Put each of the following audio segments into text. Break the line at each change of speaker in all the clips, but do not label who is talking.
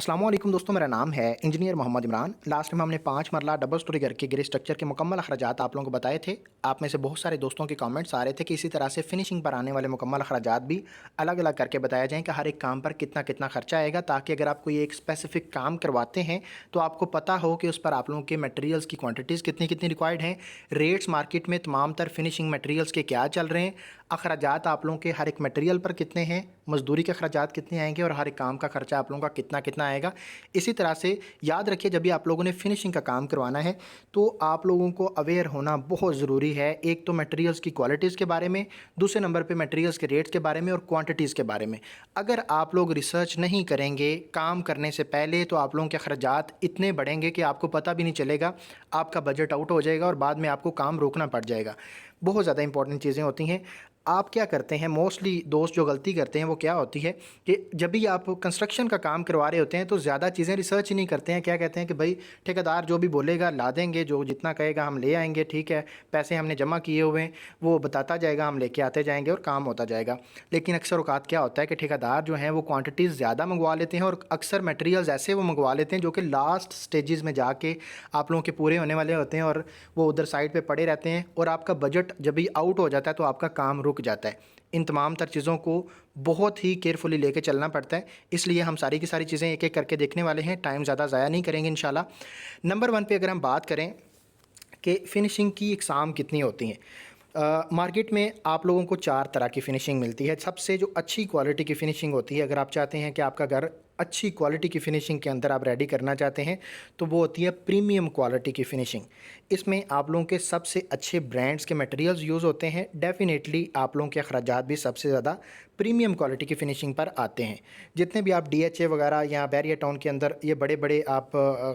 अस्सलाम वालेकुम दोस्तों, मेरा नाम है इंजीनियर मोहम्मद इमरान। लास्ट में हमने 5 मरला डबल स्टोरी घर के ग्रे स्ट्रक्चर के मुकम्मल अखराजात आप लोगों को बताए थे। आप में से बहुत सारे दोस्तों के कमेंट्स आ रहे थे कि इसी तरह से फिनिशिंग पर आने वाले मुकम्मल अखराजात भी अलग अलग करके बताया जाए कि हर एक काम पर कितना कितना खर्चा आएगा, ताकि अगर आप कोई एक स्पेसिफिक काम करवाते हैं तो आपको पता हो कि उस पर आप लोगों के मटेरियल्स की क्वांटिटीज़ कितनी कितनी रिक्वायर्ड हैं, रेट्स मार्केट में तमाम तर फिनिशिंग मटेरियल्स के क्या चल रहे हैं, अखराजात आप लोगों के हर एक मटेरियल पर कितने हैं, मजदूरी के अखराजात कितने आएंगे और हर एक काम का खर्चा आप लोगों का कितना कितना आएगा। इसी तरह से याद रखिए, जब भी आप लोगों ने फिनिशिंग का काम करवाना है तो आप लोगों को अवेयर होना बहुत ज़रूरी है। एक तो मटेरियल्स की क्वालिटीज़ के बारे में, दूसरे नंबर पे मटेरियल्स के रेट्स के बारे में और क्वांटिटीज़ के बारे में। अगर आप लोग रिसर्च नहीं करेंगे काम करने से पहले तो आप लोगों के अखराजात इतने बढ़ेंगे कि आपको पता भी नहीं चलेगा, आपका बजट आउट हो जाएगा और बाद में आपको काम रोकना पड़ जाएगा। बहुत ज़्यादा इंपॉर्टेंट चीज़ें होती हैं। आप क्या करते हैं, मोस्टली दोस्त जो गलती करते हैं वो क्या होती है कि जब भी आप कंस्ट्रक्शन का काम करवा रहे होते हैं तो ज़्यादा चीज़ें रिसर्च ही नहीं करते हैं। क्या कहते हैं कि भाई ठेकेदार जो भी बोलेगा ला देंगे, जो जितना कहेगा हम ले आएंगे, ठीक है, पैसे हमने जमा किए हुए हैं, वो बताता जाएगा, हम लेके आते जाएंगे और काम होता जाएगा। लेकिन अक्सर औकात क्या होता है कि ठेकेदार जो हैं वो क्वांटिटीज़ ज़्यादा मंगवा लेते हैं और अक्सर मटेरियल्स ऐसे वो मंगवा लेते हैं जो कि लास्ट स्टेजेस में जाके आप लोगों के पूरे होने वाले होते हैं और वो उधर साइड पे पड़े रहते हैं और आपका बजट जब भी आउट हो जाता है तो आपका काम रुक जाता है। इन तमाम तर चीज़ों को बहुत ही केयरफुली लेके चलना पड़ता है, इसलिए हम सारी की सारी चीज़ें एक एक करके देखने वाले हैं। टाइम ज़्यादा ज़ाया नहीं करेंगे इंशाल्लाह। नंबर 1 पे अगर हम बात करें कि फ़िनिशिंग की इकसाम कितनी होती हैं, मार्केट में आप लोगों को 4 तरह की फ़िनिशिंग मिलती है। सबसे जो अच्छी क्वालिटी की फ़िनिशिंग होती है, अगर आप चाहते हैं कि आपका घर अच्छी क्वालिटी की फ़िनिशिंग के अंदर आप रेडी करना चाहते हैं, तो वो होती है प्रीमियम क्वालिटी की फ़िनिशिंग। इसमें आप लोगों के सबसे अच्छे ब्रांड्स के मटेरियल्स यूज़ होते हैं। डेफ़िनेटली आप लोगों के अखराजात भी सबसे ज़्यादा प्रीमियम क्वालिटी की फ़िनिशिंग पर आते हैं। जितने भी आप डीएचए वगैरह या बैरियर टाउन के अंदर ये बड़े-बड़े आप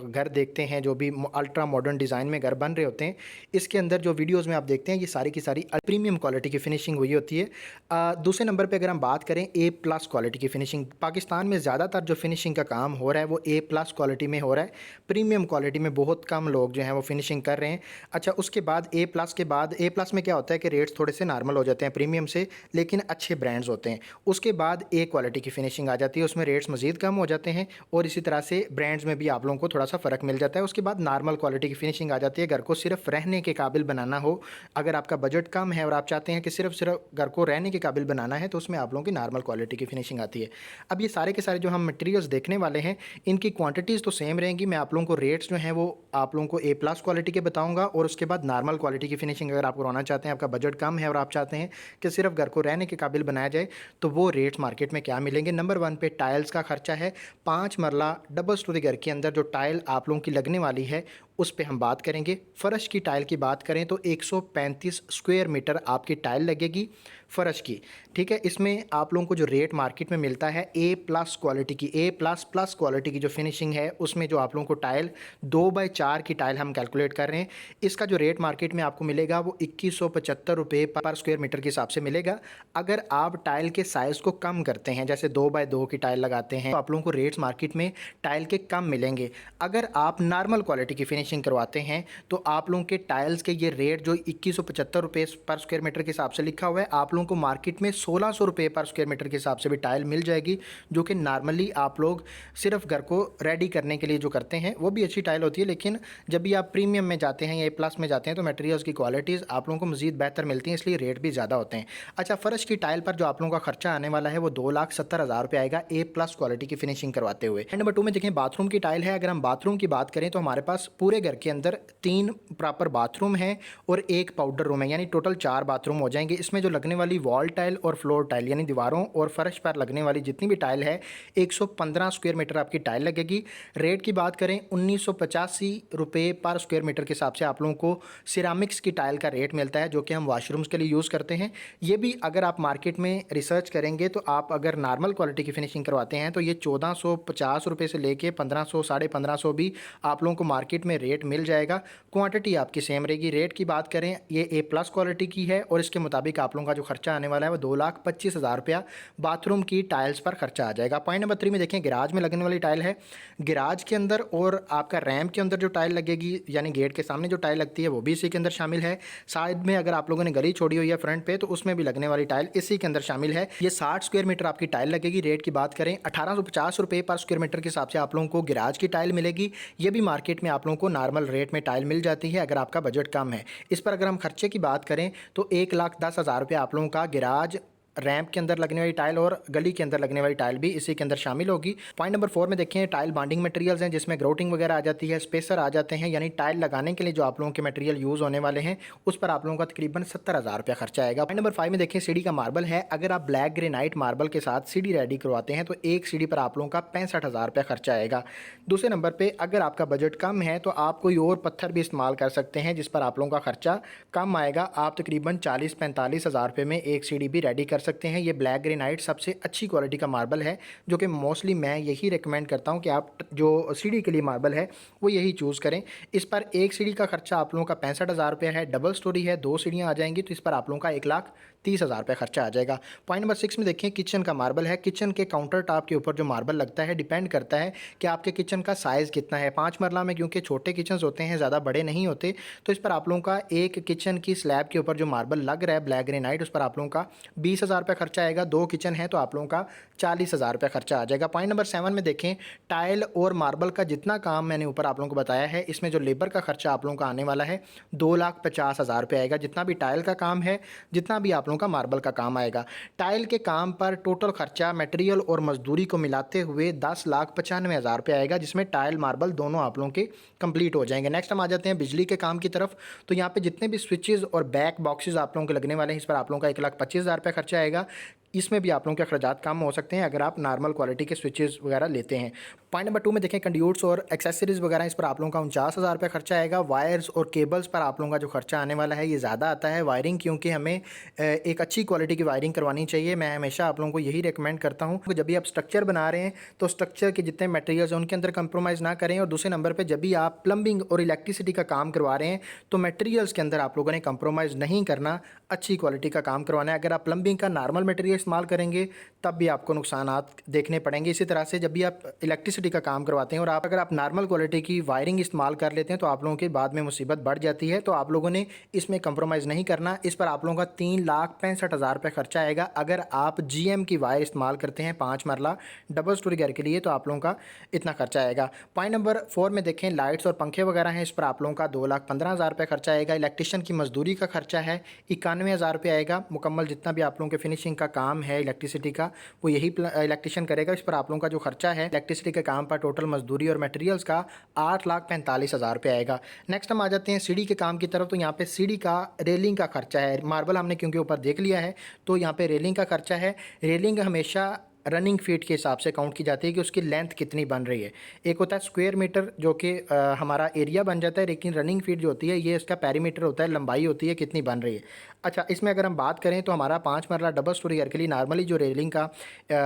घर देखते हैं, जो भी अल्ट्रा मॉडर्न डिज़ाइन में घर बन रहे होते हैं, इसके अंदर जो वीडियोज़ में आप देखते हैं, ये सारी की सारी प्रीमियम क्वालिटी की फ़िनिशिंग हुई होती है। दूसरे नंबर पे अगर हम बात करें ए प्लस क्वालिटी की फ़िनिशिंग, पाकिस्तान में ज़्यादातर जो फ़िनिशिंग का काम हो रहा है वो ए प्लस क्वालिटी में हो रहा है। प्रीमियम क्वालिटी में बहुत कम लोग जो हैं वो फ़िनिशिंग कर रहे हैं। अच्छा, उसके बाद ए प्लस के बाद, ए प्लस में क्या होता है कि रेट्स थोड़े से नॉर्मल हो जाते हैं प्रीमियम से, लेकिन अच्छे ब्रांड्स होते हैं। उसके बाद ए क्वालिटी की फ़िनिशिंग आ जाती है, उसमें रेट्स मज़ीद कम हो जाते हैं और इसी तरह से ब्रांड्स में भी आप लोगों को थोड़ा सा फ़र्क मिल जाता है। उसके बाद नॉर्मल क्वालिटी की फ़िनिशिंग आ जाती है। घर को सिर्फ रहने के काबिल बनाना हो, अगर आपका बजट कम है और आप चाहते हैं कि सिर्फ घर को रहने के काबिल बनाना है, तो उसमें आप लोगों की नॉर्मल क्वालिटी की फ़िनिशिंग आती है। अब ये सारे के सारे जो हम मटेरियल्स देखने वाले हैं, इनकी क्वांटिटीज़ तो सेम रहेंगी। मैं आप लोगों को रेट्स जो हैं वो आप लोगों को ए प्लस क्वालिटी के बताऊंगा और उसके बाद नॉर्मल क्वालिटी की फ़िनिशिंग अगर आप करवाना चाहते हैं, आपका बजट कम है और आप चाहते हैं कि सिर्फ घर को रहने के काबिल बनाया जाए, तो वो रेट्स मार्केट में क्या मिलेंगे। नंबर 1 पे टाइल्स का खर्चा है। 5 मरला डबल स्टोरी घर के अंदर जो टाइल आप लोगों की लगने वाली है उस पे हम बात करेंगे। फ़र्श की टाइल की बात करें तो 135 स्क्वायर मीटर आपकी टाइल लगेगी फ़र्श की, ठीक है। इसमें आप लोगों को जो रेट मार्केट में मिलता है ए प्लस क्वालिटी की, ए प्लस प्लस क्वालिटी की जो फिनिशिंग है, उसमें जो आप लोगों को टाइल 2x4 की टाइल हम कैलकुलेट कर रहे हैं, इसका जो रेट मार्केट में आपको मिलेगा वो 2175 रुपये पर स्क्वायर मीटर के हिसाब से मिलेगा। अगर आप टाइल के साइज़ को कम करते हैं, जैसे 2x2 की टाइल लगाते हैं, तो आप लोगों को रेट्स मार्केट में टाइल के कम मिलेंगे। अगर आप नॉर्मल क्वालिटी की फिनिशिंग करवाते हैं तो आप लोगों के टाइल्स के ये रेट जो 2175 रुपये पर स्क्वायर मीटर के हिसाब से लिखा हुआ है, आप लोगों को मार्केट में 1600 रुपये पर स्क्वायर मीटर के हिसाब से भी टाइल मिल जाएगी, जो कि नॉर्मली आप लोग सिर्फ घर को रेडी करने के लिए जो करते हैं वो भी अच्छी टाइल होती है। लेकिन जब भी आप प्रीमियम में जाते हैं या ए प्लस में जाते हैं तो मटेरियल्स की क्वालिटीज़ आप लोगों को मज़ीद बेहतर मिलती हैं, इसलिए रेट भी ज़्यादा होते हैं। अच्छा, फ़र्श की टाइल पर जो आप लोगों का खर्चा आने वाला है वो 2,70,000 रुपये आएगा ए प्लस क्वालिटी की फिनिशिंग करवाते हुए। नंबर 2 में देखें बाथरूम की टाइल है। अगर हम बाथरूम की बात करें तो हमारे पास पूरे घर के अंदर 3 प्रॉपर बाथरूम है और 1 पाउडर रूम है, यानी टोटल 4 बाथरूम हो जाएंगे। इसमें जो लगने वाली वॉल टाइल और फ्लोर टाइल यानी दीवारों और फर्श पर लगने वाली जितनी भी टाइल है, 115 स्क्वायर मीटर आपकी टाइल लगेगी। रेट की बात करें 1985 रुपये पर स्क्वायर मीटर के हिसाब से आप लोगों को सिरामिक्स की टाइल का रेट मिलता है, जो कि हम वाशरूम्स के लिए यूज़ करते हैं। ये भी अगर आप मार्केट में रिसर्च करेंगे तो आप अगर नॉर्मल क्वालिटी की फिनिशिंग करवाते हैं तो ये 1450 रुपये से लेके 1500 साढ़े 1500 भी आप लोगों को मार्केट में रेट मिल जाएगा। क्वांटिटी आपकी सेम रहेगी। रेट की बात करें, ये ए प्लस क्वालिटी की है और इसके मुताबिक आप लोगों का जो खर्चा आने वाला है वो 2,25,000 रुपया बाथरूम की टाइल्स पर खर्चा आ जाएगा। पॉइंट नंबर 3 में देखें, गिराज में लगने वाली टाइल है। गिराज के अंदर और आपका रैम्प के अंदर जो टाइल लगेगी, यानी गेट के सामने जो टाइल लगती है वो भी इसी के अंदर शामिल है। साइड में अगर आप लोगों ने गली छोड़ी हुई है फ्रंट पे, तो उसमें भी लगने वाली टाइल इसी के अंदर शामिल है। ये 60 स्क्वायर मीटर आपकी टाइल लगेगी। रेट की बात करें, 1850 रुपये पर स्क्वायर मीटर के हिसाब से आप लोगों को गिराज की टाइल मिलेगी। ये भी मार्केट में आप लोगों को नॉर्मल रेट में टाइल मिल जाती है अगर आपका बजट कम है। इस पर अगर हम खर्चे की बात करें तो 1,10,000 रुपये आप लोगों का गिराज, रैंप के अंदर लगने वाली टाइल और गली के अंदर लगने वाली टाइल भी इसी के अंदर शामिल होगी। पॉइंट नंबर 4 में देखें, टाइल बॉन्डिंग मटेरियल्स हैं जिसमें ग्राउटिंग वगैरह आ जाती है, स्पेसर आ जाते हैं, यानी टाइल लगाने के लिए जो आप लोगों के मटेरियल यूज़ होने वाले हैं उस पर आप लोगों का तकरीबन 70,000 रुपया खर्चा आएगा। पॉइंट नंबर 5 में देखें, सीढ़ी का मार्बल है। अगर आप ब्लैक ग्रेनाइट मार्बल के साथ सीढ़ी रेडी करवाते हैं तो एक सीढ़ी पर आप लोगों का 65,000 रुपया खर्चा आएगा। दूसरे नंबर पर अगर आपका बजट कम है तो आप कोई और पत्थर भी इस्तेमाल कर सकते हैं जिस पर आप लोगों का खर्चा कम आएगा। आप तकरीबन 40-45,000 रुपये में एक सीढ़ी भी रेडी कर सकते हैं। ये ब्लैक ग्रेनाइट सबसे अच्छी क्वालिटी का मार्बल है, जो कि मोस्टली मैं यही रिकमेंड करता हूं कि आप जो सीढ़ी के लिए मार्बल है वो यही चूज़ करें। इस पर एक सीढ़ी का खर्चा आप लोगों का 65,000 रुपया है। डबल स्टोरी है, 2 सीढ़ियाँ आ जाएंगी तो इस पर आप लोगों का 1,30,000 रुपया खर्चा आ जाएगा। पॉइंट नंबर 6 में देखें, किचन का मार्बल है। किचन के काउंटर टॉप के ऊपर जो मार्बल लगता है डिपेंड करता है कि आपके किचन का साइज़ कितना है। 5 मरला में क्योंकि छोटे किचन होते हैं, ज़्यादा बड़े नहीं होते, तो इस पर आप लोगों का एक किचन की स्लैब के ऊपर जो मार्बल लग रहा है ब्लैक ग्रेनाइट, उस पर आप लोगों का 20,000 रुपया खर्चा आएगा। 2 किचन है तो आप लोगों का 40,000 रुपया खर्चा आ जाएगा। पॉइंट नंबर 7 में देखें, टाइल और मार्बल का जितना काम मैंने ऊपर आप लोगों को बताया है, इसमें जो लेबर का खर्चा आप लोगों का आने वाला है 2,50,000 रुपये आएगा। जितना भी टाइल का काम है, जितना भी आप लोगों का मार्बल का काम आएगा। टाइल के काम पर टोटल खर्चा मटेरियल और मजदूरी को मिलाते हुए 10,95,000 रुपये आएगा, जिसमें टाइल मार्बल दोनों आप लोगों के कंप्लीट हो जाएंगे। नेक्स्ट हम आ जाते हैं बिजली के काम की तरफ। तो यहाँ पे जितने भी स्विचेस और बैक बॉक्सेस आप लोगों के लगने वाले हैं, इस पर आप लोगों का 1,25,000 रुपये खर्चा आएगा। इसमें भी आप लोगों के अखराजात कम हो सकते हैं अगर आप नॉर्मल क्वालिटी के स्विचेस वगैरह लेते हैं। पॉइंट नंबर 2 में देखें, कंड्यूट्स और एक्सेसरीज वगैरह, इस पर आप लोगों का 49,000 रुपये खर्चा आएगा। वायर्स और केबल्स पर आप लोगों का जो खर्चा आने वाला है ये ज़्यादा आता है। वायरिंग, क्योंकि हमें एक अच्छी क्वालिटी की वायरिंग करवानी चाहिए। मैं हमेशा आप लोगों को यही रिकमेंड करता हूँ कि जब भी आप स्ट्रक्चर बना रहे हैं तो स्ट्रक्चर के जितने मटेरियल्स हैं उनके अंदर कंप्रोमाइज़ ना करें। और दूसरे नंबर पर जब भी आप प्लम्बिंग और इलेक्ट्रिसिटी का काम करवा रहे हैं तो मटेरियल्स के अंदर आप लोगों ने कंप्रोमाइज़ नहीं करना, अच्छी क्वालिटी का काम करवाना है। अगर आप प्लम्बिंग का नॉर्मल मटेरियल इस्तेमाल करेंगे तब भी आपको नुकसानात देखने पड़ेंगे। इसी तरह से जब भी आप इलेक्ट्रिसिटी का काम करवाते हैं और अगर आप नॉर्मल क्वालिटी की वायरिंग इस्तेमाल कर लेते हैं तो आप लोगों के बाद में मुसीबत बढ़ जाती है। तो आप लोगों ने इसमें कंप्रोमाइज़ नहीं करना। इस पर आप लोगों का 3,65,000 रुपये खर्चा आएगा। अगर आप GM की वायर इस्तेमाल करते हैं 5 मरला डबल स्टोरी घर के लिए तो आप लोगों का इतना खर्चा आएगा। पॉइंट नंबर 4 में देखें, लाइट्स और पंखे वगैरह हैं, इस पर आप लोगों का 2,15,000 रुपये खर्चा आएगा। इलेक्ट्रिशियन की मजदूरी का खर्चा है 91,000 रुपये आएगा। मुकम्मल जितना भी आप लोगों के फिनिशिंग का काम है इलेक्ट्रिसिटी का वो यही इलेक्ट्रिशियन करेगा। इस पर आप लोगों का जो खर्चा है इलेक्ट्रिसिटी के काम पर टोटल मजदूरी और मटेरियल्स का 8,45,000 रुपये आएगा। नेक्स्ट हम आ जाते हैं सीढ़ी के काम की तरफ। तो यहाँ पे सीढ़ी का रेलिंग का खर्चा है। मार्बल हमने क्योंकि ऊपर देख लिया है तो यहाँ पे रेलिंग का खर्चा है। रेलिंग हमेशा रनिंग फीट के हिसाब से काउंट की जाती है कि उसकी लेंथ कितनी बन रही है। एक होता है स्क्वायर मीटर जो कि हमारा एरिया बन जाता है, लेकिन रनिंग फीट जो होती है ये इसका पेरीमीटर होता है, लंबाई होती है कितनी बन रही है। अच्छा, इसमें अगर हम बात करें तो हमारा 5 मरला डबल स्टोरी घर के लिए नॉर्मली जो रेलिंग का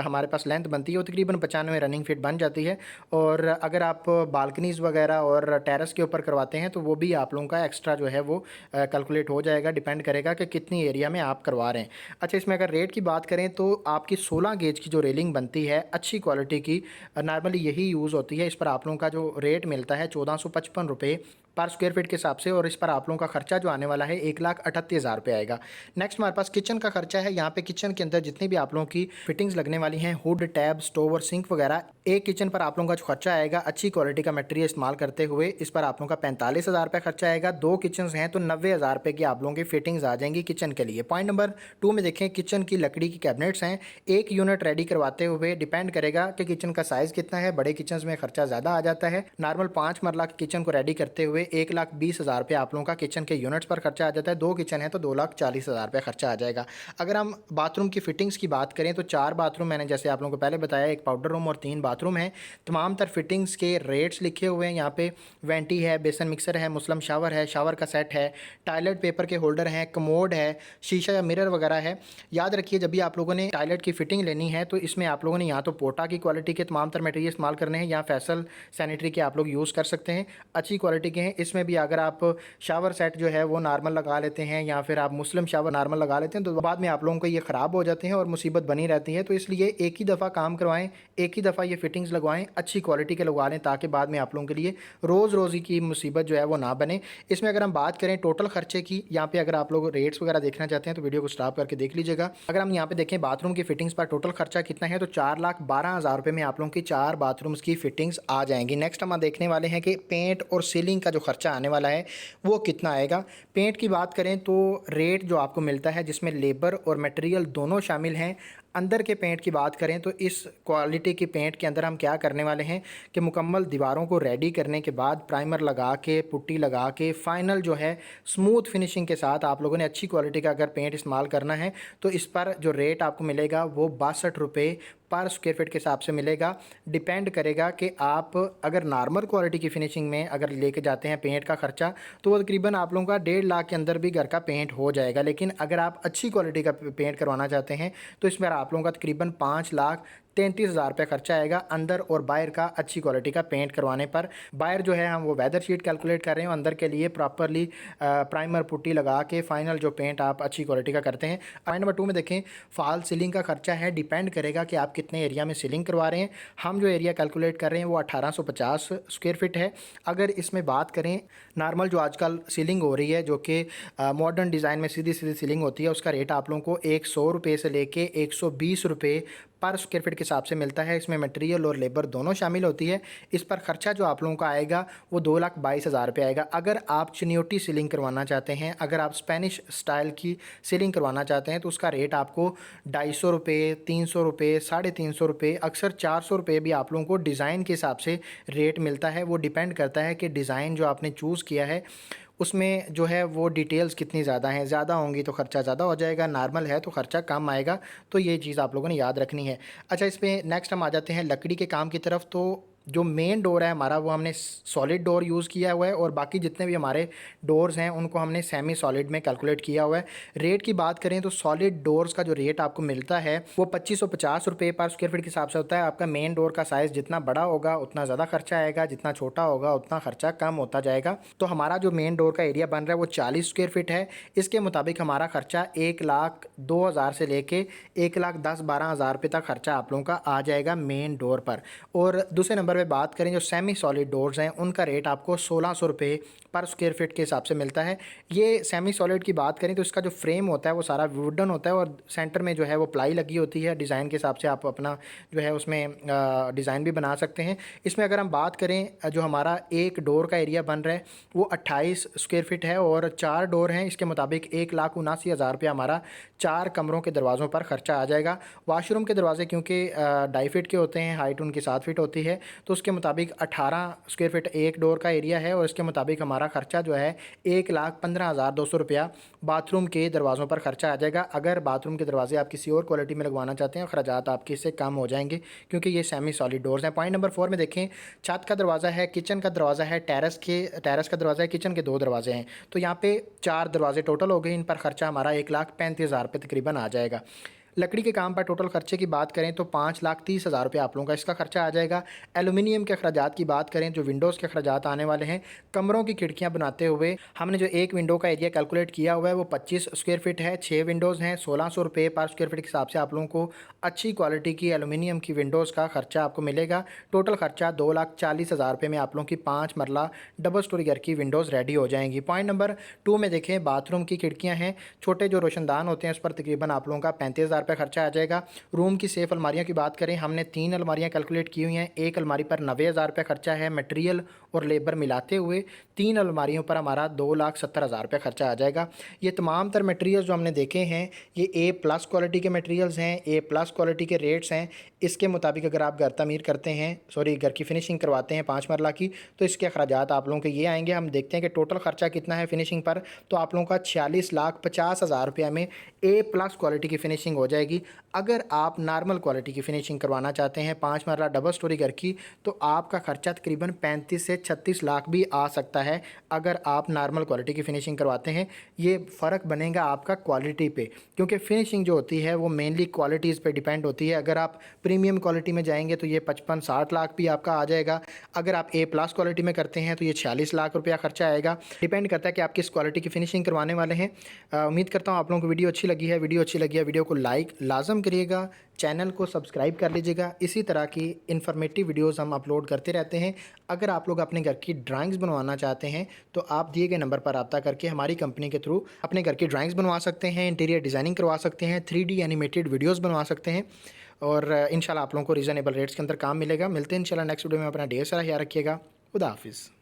हमारे पास लेंथ बनती है वो तकरीबन 95 रनिंग फीट बन जाती है। और अगर आप बालकनीज़ वगैरह और टेरेस के ऊपर करवाते हैं तो वो भी आप लोगों का एक्स्ट्रा जो है वो कैलकुलेट हो जाएगा, डिपेंड करेगा कि कितनी एरिया में आप करवा रहे हैं। अच्छा, इसमें अगर रेट की बात करें तो आपकी 16 गेज की जो रेलिंग बनती है अच्छी क्वालिटी की, नॉर्मली यही यूज़ होती है। इस पर आप लोगों का जो रेट मिलता है 1455 रुपये पर स्क्वायर फीट के हिसाब से, और इस पर आप लोगों का खर्चा जो आने वाला है 1,38,000 रुपये आएगा। नेक्स्ट हमारे पास किचन का खर्चा है। यहाँ पे किचन के अंदर जितनी भी आप लोगों की फिटिंग्स लगने वाली हैं, हुड, टैब, स्टोव और सिंक वगैरह, एक किचन पर आप लोगों का जो खर्चा आएगा अच्छी क्वालिटी का मटेरियल इस्तेमाल करते हुए इस पर आप लोगों का 45,000 रुपये खर्चा आएगा। 2 किचन हैं तो 90,000 रुपये की आप लोगों की फिटिंग्स आ जाएंगी किचन के लिए। पॉइंट नंबर 2 में देखें, किचन की लकड़ी की कैबिनेट्स हैं। एक यूनिट रेडी करवाते हुए डिपेंड करेगा कि किचन का साइज़ कितना है। बड़े किचन में खर्चा ज़्यादा आ जाता है। नॉर्मल 5 मरला किचन को रेडी करते हुए 1,20,000 रुपये आप लोगों का किचन के यूनिट्स पर खर्चा आ जाता है। 2 किचन है तो 2,40,000 रुपये खर्चा आ जाएगा। अगर हम बाथरूम की फिटिंग्स की बात करें तो 4 बाथरूम मैंने जैसे आप लोगों को पहले बताया, एक पाउडर रूम और 3 बाथरूम है। तमाम तर फिटिंग्स के रेट्स लिखे हुए हैं यहाँ पे। वेंटी है, बेसन मिक्सर है, मुस्लिम शावर है, शावर का सेट है, टॉयलेट पेपर के होल्डर हैं, कमोड है, शीशा या मिरर वगैरह है। याद रखिए जब भी आप लोगों ने टॉयलेट की फिटिंग लेनी है तो इसमें आप लोगों ने या तो पोटा की क्वालिटी के तमाम तर मटेरियल इस्तेमाल करने हैं या फैसल सैनिटरी के आप लोग यूज़ कर सकते हैं, अच्छी क्वालिटी के हैं। इसमें भी अगर आप शावर सेट जो है वो नॉर्मल लगा लेते हैं या फिर आप मुस्लिम शावर नॉर्मल लगा लेते हैं तो बाद में आप लोगों को ये ख़राब हो जाते हैं और मुसीबत बनी रहती है। तो इसलिए एक ही दफ़ा काम करवाएं, एक ही दफ़ा ये फिटिंग्स लगवाएं, अच्छी क्वालिटी के लगवा लें ताकि बाद में आप लोगों के लिए रोज़ रोज़ी की मुसीबत जो है वो ना बने। इसमें अगर हम बात करें टोटल खर्चे की, यहाँ पे अगर आप लोग रेट्स वगैरह देखना चाहते हैं तो वीडियो को स्टॉप करके देख लीजिएगा। अगर हम यहाँ पे देखें बाथरूम की फिटिंग्स पर टोटल खर्चा कितना है तो 4,12,000 रुपये में आप लोगों की 4 बाथरूम्स की फिटिंग्स आ जाएंगी। नेक्स्ट हम देखने वाले हैं कि पेंट और सीलिंग का जो खर्चा आने वाला है वो कितना आएगा। पेंट की बात करें तो रेट जो आपको मिलता है जिसमें लेबर और मटेरियल दोनों शामिल हैं। अंदर के पेंट की बात करें तो इस क्वालिटी के पेंट के अंदर हम क्या करने वाले हैं कि मुकम्मल दीवारों को रेडी करने के बाद प्राइमर लगा के पुट्टी लगा के फाइनल जो है स्मूथ फिनिशिंग के साथ आप लोगों ने अच्छी क्वालिटी का अगर पेंट इस्तेमाल करना है तो इस पर जो रेट आपको मिलेगा वो 62 रुपये पर स्क्वायर फीट के हिसाब से मिलेगा। डिपेंड करेगा कि आप अगर नॉर्मल क्वालिटी की फिनिशिंग में अगर लेके जाते हैं पेंट का खर्चा तो वो तकरीबन आप लोगों का 1.5 लाख के अंदर भी घर का पेंट हो जाएगा। लेकिन अगर आप अच्छी क्वालिटी का पेंट करवाना चाहते हैं तो इसमें आप लोगों का तकरीबन 5,33,000 रुपये खर्चा आएगा अंदर और बाहर का अच्छी क्वालिटी का पेंट करवाने पर। बाहर जो है हम वो वेदर शीट कैलकुलेट कर रहे हैं, अंदर के लिए प्रॉपरली प्राइमर पुट्टी लगा के फाइनल जो पेंट आप अच्छी क्वालिटी का करते हैं। पॉइंट नंबर 2 में देखें फॉल सीलिंग का खर्चा है, डिपेंड करेगा कि आप कितने एरिया में सीलिंग करवा रहे हैं। हम जो एरिया कैलकुलेट कर रहे हैं वो 1850 स्क्वायर फीट है। अगर इसमें बात करें नॉर्मल जो आजकल सीलिंग हो रही है जो कि मॉडर्न डिज़ाइन में सीधी सीधी सीलिंग होती है उसका रेट आप लोगों को 100 रुपये से लेके 120 रुपये पर स्क्वायर फीट के हिसाब से मिलता है। इसमें मटेरियल और लेबर दोनों शामिल होती है। इस पर खर्चा जो आप लोगों का आएगा वो 2,22,000 रुपये आएगा। अगर आप चिन्योटी सीलिंग करवाना चाहते हैं, अगर आप स्पेनिश स्टाइल की सीलिंग करवाना चाहते हैं तो उसका रेट आपको 250 रुपये, 300 रुपये, 350 रुपये, अक्सर 400 रुपये भी आप लोगों को डिज़ाइन के हिसाब से रेट मिलता है। वो डिपेंड करता है कि डिज़ाइन जो आपने चूज़ किया है उसमें जो है वो डिटेल्स कितनी ज़्यादा हैं, ज़्यादा होंगी तो ख़र्चा ज़्यादा हो जाएगा, नॉर्मल है तो ख़र्चा कम आएगा। तो ये चीज़ आप लोगों ने याद रखनी है। अच्छा, इसमें नेक्स्ट हम आ जाते हैं लकड़ी के काम की तरफ। तो जो मेन डोर है हमारा वो हमने सॉलिड डोर यूज़ किया हुआ है और बाकी जितने भी हमारे डोर्स हैं उनको हमने सेमी सॉलिड में कैलकुलेट किया हुआ है। रेट की बात करें तो सॉलिड डोर्स का जो रेट आपको मिलता है वो 2550 रुपये पर स्क्वायर फीट के हिसाब से होता है। आपका मेन डोर का साइज़ जितना बड़ा होगा उतना ज़्यादा खर्चा आएगा, जितना छोटा होगा उतना खर्चा कम होता जाएगा। तो हमारा जो मेन डोर का एरिया बन रहा है वो 40 स्क्वायर फीट है। इसके मुताबिक हमारा खर्चा 1,02,000 से लेके 1,10,12,000 रुपये तक खर्चा आप लोगों का आ जाएगा मेन डोर पर। और दूसरे नंबर पे बात करें जो सेमी सॉलिड डोर्स हैं उनका रेट आपको 1,600 रुपये पर स्क्वायर फीट के हिसाब से मिलता है। ये सेमी सॉलिड की बात करें तो इसका जो फ्रेम होता है वो सारा वुडन होता है और सेंटर में जो है वो प्लाई लगी होती है। डिज़ाइन के हिसाब से आप अपना जो है उसमें डिज़ाइन भी बना सकते हैं। इसमें अगर हम बात करें जो हमारा एक डोर का एरिया बन रहा है वो 28 स्क्वायर फीट है और 4 डोर हैं। इसके मुताबिक 1,79,000 रुपये हमारा 4 कमरों के दरवाज़ों पर खर्चा आ जाएगा। वाशरूम के दरवाजे क्योंकि 2.5 फीट के होते हैं, हाइट उनकी 7 फीट होती है, तो उसके मुताबिक 18 स्क्वायर फीट एक डोर का एरिया है और इसके मुताबिक हमारा खर्चा जो है 1,15,200 रुपया बाथरूम के दरवाज़ों पर खर्चा आ जाएगा। अगर बाथरूम के दरवाजे आप किसी और क्वालिटी में लगवाना चाहते हैं खर्चात आपके इससे कम हो जाएंगे क्योंकि ये सेमी सॉलिड डोर्स हैं। पॉइंट नंबर 4 में देखें छत का दरवाज़ा है, किचन का दरवाज़ा है, टेरेस का दरवाज़ा है, किचन के 2 दरवाजे हैं। तो यहाँ पे 4 दरवाजे टोटल हो गए। इन पर खर्चा हमारा 1,35,000 रुपये तकरीबन आ जाएगा। लकड़ी के काम पर टोटल खर्चे की बात करें तो 5,30,000 रुपये आप लोगों का इसका खर्चा आ जाएगा। एलुमिनियम के अखराजात की बात करें जो विंडोज़ के अखराजात आने वाले हैं, कमरों की खिड़कियां बनाते हुए हमने जो एक विंडो का एरिया कैलकुलेट किया हुआ है वो 25 स्क्वायर फीट है। 6 विंडोज़ हैं, 1,600 रुपये पर स्क्वायर फीट के हिसाब से आप लोगों को अच्छी क्वालिटी की एलुमिनियम की विंडोज़ का खर्चा आपको मिलेगा। टोटल खर्चा 2,40,000 रुपये में आप लोगों की 5 मरला डबल स्टोरी घर की विंडोज़ रेडी हो जाएंगी। पॉइंट नंबर 2 में देखें बाथरूम की खिड़कियाँ हैं, छोटे जो रोशनदान होते हैं उस पर तकरीबन आप लोगों का 35,000 रुपये खर्चा आ जाएगा। रूम की सेफ अलमारियों की बात करें हमने 3 अलमारियां कैलकुलेट की हुई हैं। एक अलमारी पर 90,000 रुपये खर्चा है, मटेरियल और लेबर मिलाते हुए 3 अलमारियों पर हमारा 2,70,000 रुपये खर्चा आ जाएगा। ये तमाम तर मटेरियल जो हमने देखे हैं ये A+ क्वालिटी के मटेरियल्स हैं, A+ क्वालिटी के रेट्स हैं। इसके मुताबिक अगर आप घर तमीर करते हैं घर की फिनिशिंग करवाते हैं 5 मरला की तो इसके अखराजात आप लोगों के ये आएंगे। हम देखते हैं कि टोटल खर्चा कितना है फिनिशिंग पर, तो आप लोगों का 46,50,000 रुपये में A+ क्वालिटी की फिनिशिंग हो जाएगी। अगर आप नॉर्मल क्वालिटी की फिनिशिंग करवाना चाहते हैं 5 मरला डबल स्टोरी घर की तो आपका खर्चा तकरीबन 35 से 36 लाख भी आ सकता है अगर आप नॉर्मल क्वालिटी की फिनिशिंग करवाते हैं। ये फ़र्क बनेगा आपका क्वालिटी पे, क्योंकि फिनिशिंग जो होती है वो मेनली क्वालिटीज़ पे डिपेंड होती है। अगर आप प्रीमियम क्वालिटी में जाएंगे तो ये 55-60 लाख भी आपका आ जाएगा। अगर आप ए प्लस क्वालिटी में करते हैं तो ये 46 लाख रुपया खर्चा आएगा। डिपेंड करता है कि आप किस क्वालिटी की फिनिशिंग करवाने वाले हैं। उम्मीद करता हूँ आप लोगों को वीडियो अच्छी लगी है। वीडियो को लाइक लाजम करिएगा, चैनल को सब्सक्राइब कर लीजिएगा। इसी तरह की इन्फॉर्मेटिव वीडियोस हम अपलोड करते रहते हैं। अगर आप लोग अपने घर की ड्राइंग्स बनवाना चाहते हैं तो आप दिए गए नंबर पर रब्ता करके हमारी कंपनी के थ्रू अपने घर की ड्राइंग्स बनवा सकते हैं, इंटीरियर डिज़ाइनिंग करवा सकते हैं, 3D एनिमेटेड वीडियोस बनवा सकते हैं और इंशाल्लाह आप लोगों को रीज़नेबल रेट्स के अंदर काम मिलेगा। मिलते हैं इंशाल्लाह नेक्स्ट वीडियो में। अपना ढेर सारा ख्याल रखिएगा। खुदा हाफिज़।